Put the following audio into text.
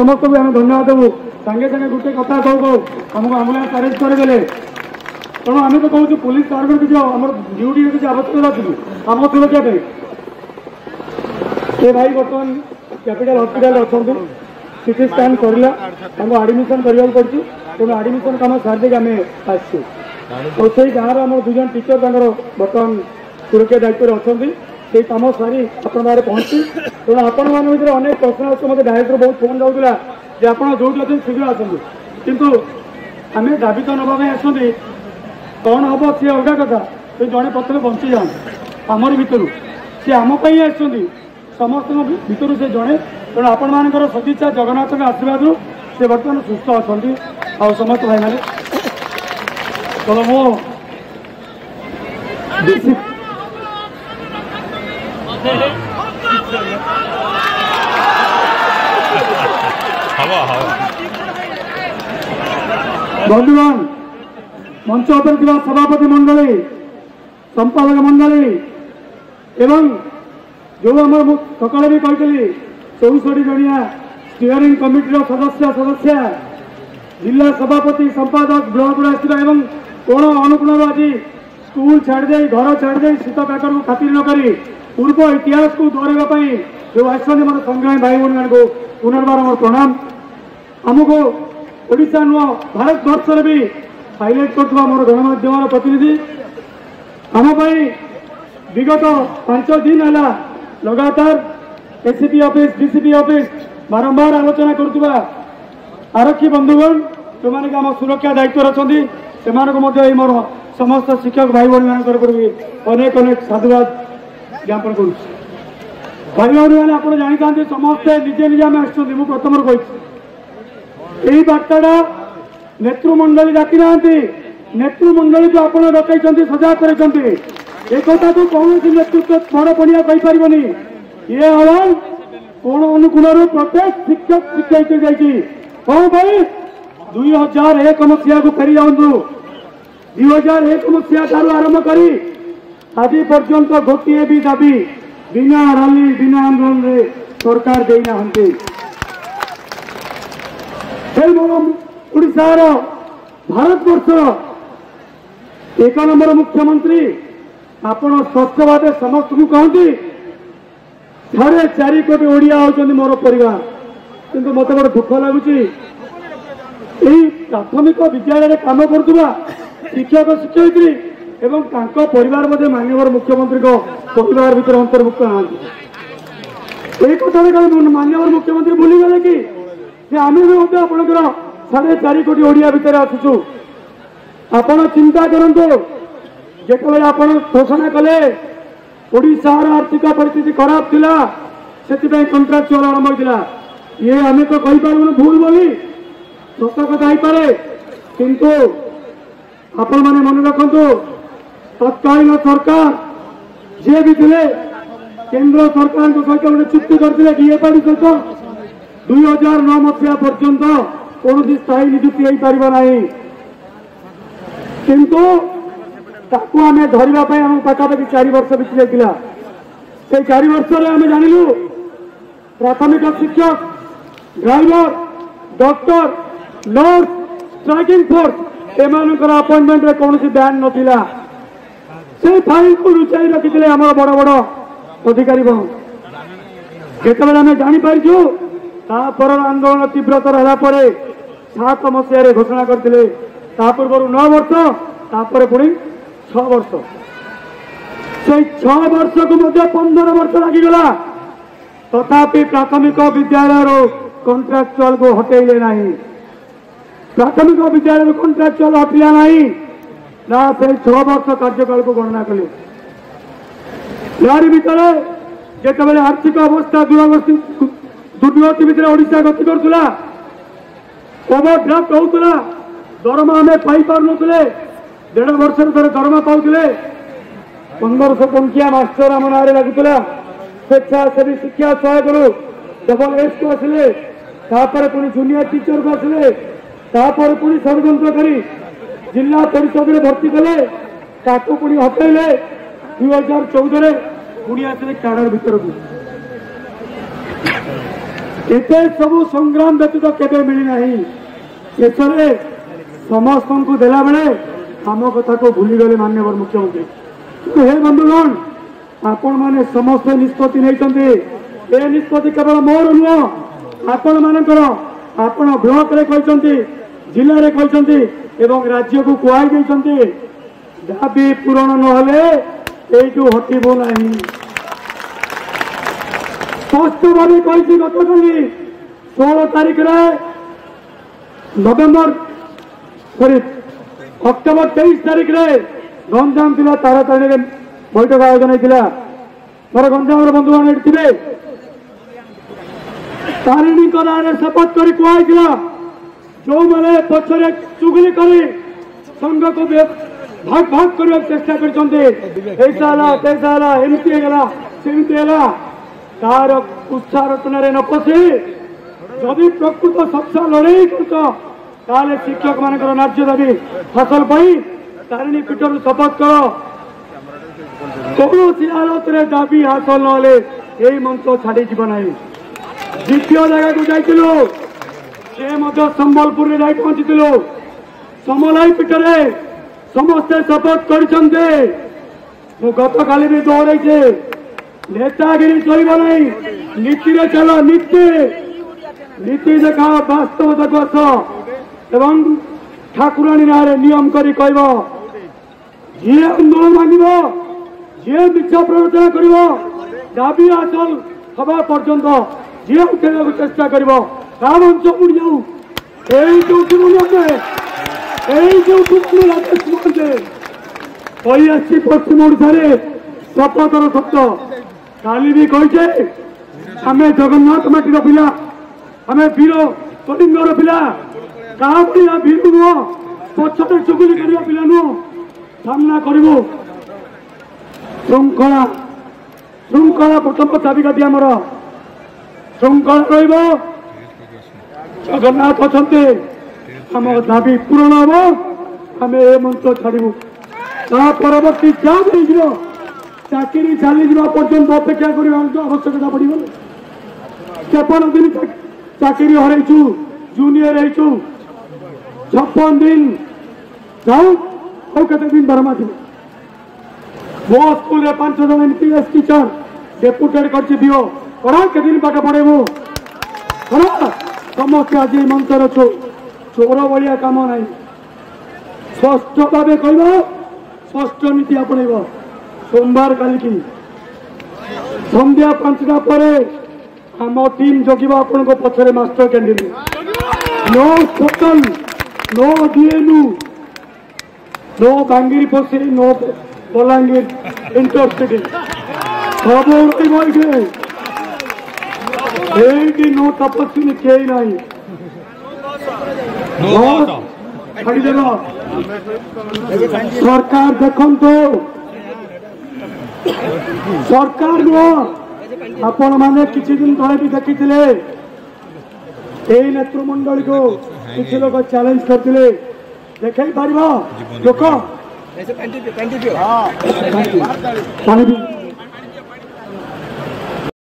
समस्त को आम धन्यवाद देवु सागे सागे गोटे कथा कहू आमको आम्बुलांस अरेंज करदे तेणु आम तो कहूँ पुलिस तरफ किसी आम ड्यूटी किसी आवश्यकता अच्छी आम सुरक्षा ये भाई बर्तमान कैपिटल हॉस्पिटल अच्छा सीटी स्कैन करला आडमिशन करने पड़ी तेणु आडमिशन कम सारी आम आसो से गाँव आम दुजन टीचर बर्तमान सुरक्षा दायित्व अच्छा से कम सारी अपन पाखे पहुँची तेणु आपण मान भर अनेक प्रश्न अच्छे मतलब डायरेक्टर बहुत फोन जाऊला जे आप जो अच्छे शीघ्र आसतु कितु आम दाबी तो नापी आसती कौन हम सी अलग कथा तो जड़े प्रथम बंची जाए आमर भितर सी आमपाई आसती समस्त भितर से जड़े तेणु आपण मान सदिच्छा जगन्नाथ आशीर्वाद से बर्तमान सुस्थ अच्छा आ समस्त भाई मैंने चलो मो बंधुगण मंच उपर सभापति मंडली संपादक मंडली एवं जो आम सकाले भी कही 64 जनिया स्टीयरिंग कमिटी सदस्य जिला सभापति संपादक ब्लॉक एवं कोण अनुकूल आज स्कूल छाड़ी घर छाड़ी शीत काकर को खातिर नक पूर्व इतिहास को दोहराई जो आसने मोर संग्रामी भाई भाई को पुनर्बार मोर प्रणाम आमको ओडिशा नुह भारत वर्ष भी हाइलाइट कर मोर गणमाध्यम प्रतिनिधि आम विगत 5 दिन है लगातार एसीपी ऑफिस डीसीपी ऑफिस बारंबार आलोचना करुवा आरक्षी बंधुगण जो मैंने आम सुरक्षा दायित्व अच्छा से मोर समस्त शिक्षक भाई भाई मान भी अनेक अनेक साधुवाद ज्ञापन कर भाई भाई मैंने आप जानते समस्ते निजे निजे आम आसुँ प्रथम कही बार्ताटा नेतृमंडली डाकी ना नेतृमंडली जो आप डकई सजा कर तो कौन नेतृत्व बड़ पड़िया कहीपरनी ये आह्वान कोण अनुकूल प्रत्येक शिक्षक शिक्षयित्री कौन भाई 2001 मसीहा को फेरी जाऊँ 2001 मसीहा ठार आरंभ कर आज पर्यंत गोटे भी दाबी बिना रैली बिना आंदोलन रे सरकार देना ओडिशार भारत वर्ष 1 नंबर मुख्यमंत्री आपण स्पष्ट भाव समस्त को कहती 4.5 कोटी ओडिया होती मोर परिवार किंतु मत बड़ दुख लगुच प्राथमिक विद्यालय काम करुवा शिक्षक शिक्षयित्री एवं परिवार मध्य माननीय मुख्यमंत्री को परिवार भीतर अंतर्भुक्त नहांती कथा माननीय मुख्यमंत्री भूलीगले कि आम भी आपंकर 4.5 कोटी ओडिया भितर आसुचु आपण चिंता करंतु जेतबेले आपण घोषणा कले ओडिशार आर्थिक परिस्थिति खराब थिला सेतिबे कंट्राक्चुअल आरंभ होइतिला ये आमे तो कहि पारबो भूल बोली सत कथा होई पारे किंतु आपण माने मन रखंतु तत्कालीन सरकार जे भी थे केंद्र सरकार को सहित गोटे चुक्ति करते डीएपी सहित 2009 मसीहा पर्यंत कौन स्थायी नियुक्ति हो पार ना किंतु ताकू आम धरवाई आम पाखापाखि 4 वर्ष बीती जाता से 4 वर्ष आम जानलु प्राथमिक शिक्षक driver doctor nurse striking force एमानकर अपॉइंटमेंट रे कौन बैन नथिला से फाइल को लुचाई रखी आम बड़ बड़ अधिकारी बन जिते आम जापारू तापर आंदोलन तीव्रतर है 7 मसीह घोषणा करते पूर्व 9 वर्ष तापर पुणी 6 वर्ष से 6 वर्ष को 15 वर्ष लगिगला तथापि प्राथमिक विद्यालय कंट्राक्चुअल को हटेले नहीं प्राथमिक विद्यालय कंट्राक्चुअल हटिला नहीं ना से 6 वर्ष कार्यकाल को गणना कले यार भितर जिते आर्थिक अवस्था दुर्गति भितर ओडिशा गति करुला ओवरड्राफ्ट होता दरमा आम पाई पार नुले 1.5 वर्ष थे दरमा पाते 1500 टंकिया मास्टर आम ना लगुला स्वेच्छासेवी शिक्षा सहायक डबल एस को आसिले पुणी जूनियर टीचर को आसिले पुणी षड्यंत्र कर जिला परिषद में भर्ती कले पुणी हटेले 2014 पुणी आसिले कैडर भीतर को एते सब संग्राम व्यतीत केवे मिलना शेष में समस्त को देला बेले आम कथा को भूलीगले माननीय मुख्यमंत्री। हे बंधुगण आपण माने समस्त निष्पत्ति नहीं निष्पत्ति केवल मोर नुह आपण मानकर आपण ब्लॉक रे कहते जिले रे कहते एवं राज्य को कहुई दाबी पूरण नहले हटबू ना स्पष्ट भाव कही गत कल 16 तारीख नवेम्बर सॉरी अक्टोबर 23 तारीख गंजाम जिला ताराताणी बैठक आयोजन होता मोर गंजाम बंधुगण थे तारिणी नारे शपथ कर कहला जो मैंने पछरे चुगली कर संघ को भाग भाग करने चेष्टा कर तार उत्साह रचना न पशि जदि प्रकृत सच्चा लड़ाई कर शिक्षक मान न्याय दाबी हासिल तारिणी पीठर शपथ कर कौन हालत दाबी हासिल ना मंच छाड़ी जीवन द्वितीय जगह को जाइलु से संबलपुर जा पहुंची समलाई पीठरे समस्ते शपथ कर गत काली भी दोहराइचे नेतागिरी चलो नीति चल नीति देखा वास्तव आस एवं ठाकुराणी ना नियम कर जी आंदोलन मांग जी मिथ्या प्ररोचना कर दाबी हासिल हवा पर्यंत जी उठेगा चेष्टा कर मंच उड़ जाऊ पश्चिम ओडिशा शपथर सत्य काली भी कही आम जगन्नाथ माटी पिला आम वीर कलिंगर पिला क्या वीर नुह पछटे चुगली कर पिला नुह सामना करू श्रृंखला श्रृंखला प्रथम चाबिकाठी आमर श्रृंखला रगन्नाथ अच्छा आम दाबी पूरण हम आम ए मंच छाड़ू परवर्ती जहाँ चाकरी चली पर्यंत अपेक्षा कर आवश्यकता पड़ो तेपन दिन चाकरी हरइचु जूनियर हो 56 दिन जाऊ आते दिन दरमा थी मो स्कूल 5 जन एमपीएस टीचर डेपुटेड कर दियो करा के दिन पाठ पढ़ेबू करा समस्त आज मंचर चोर भाया कम ना स्पष्ट भाव कह स्पष्ट नीति आपणब सोमवार काल की संध्या 5टा पर आम टीम जगह आपण पछरे मास्टर कैंडिडेट नो स्पोकन नो डीएनयू नो बांगिरी पोसी नो बलांगीर इंटरसिटी सब ये नो तपस्वी कई ना छाड़देव सरकार देखो सरकार नुह आपण मैंने किसी दिन तले भी देखी नेतृमंडल को किसी लोग चैलेंज करते देख पार लोक